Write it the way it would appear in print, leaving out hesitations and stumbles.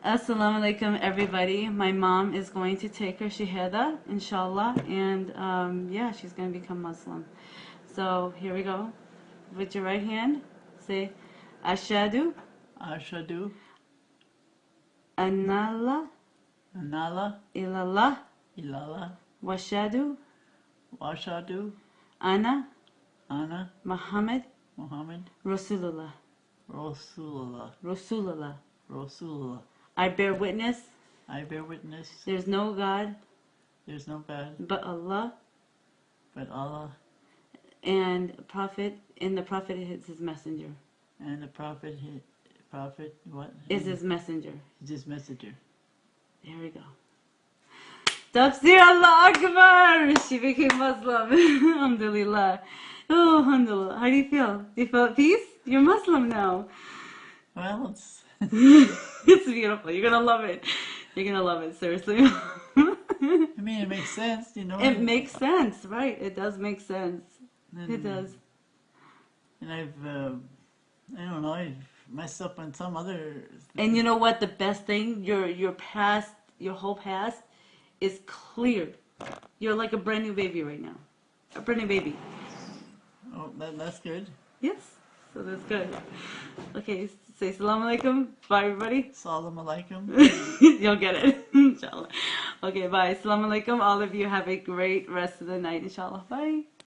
Assalamu alaikum, everybody. My mom is going to take her shahada, inshallah, and yeah, she's going to become Muslim. So here we go. With your right hand, say, Ashadu, Ashadu, Anala, Anala, Ilallah, Ilala, Washadu, Washadu, Ana, Ana, Muhammad, Muhammad, Rasulullah, Rasulullah, Rasulullah. Rasulullah. I bear witness, I bear witness, there's no God there's no God but Allah, but Allah, and the Prophet is his messenger. and the Prophet, what? Is his messenger. Is his messenger. There we go. Tafsir, Allah Akbar! She became Muslim. Alhamdulillah. Oh, alhamdulillah. How do you feel? Do you feel at peace? You're Muslim now. Well, it's It's beautiful. You're gonna love it. You're gonna love it, seriously. I mean, it makes sense, you know. It makes sense, right? It does make sense. And, It does. And I don't know, I've messed up on some other. And you know what? The best thing, your past, your whole past, is clear. You're like a brand new baby right now. A brand new baby. Oh, that's good. Yes. So that's good. Okay, say salam alaikum. Bye, everybody. Salam alaikum. You'll get it, inshallah. Okay, bye. Salam alaikum. All of you have a great rest of the night, inshallah. Bye.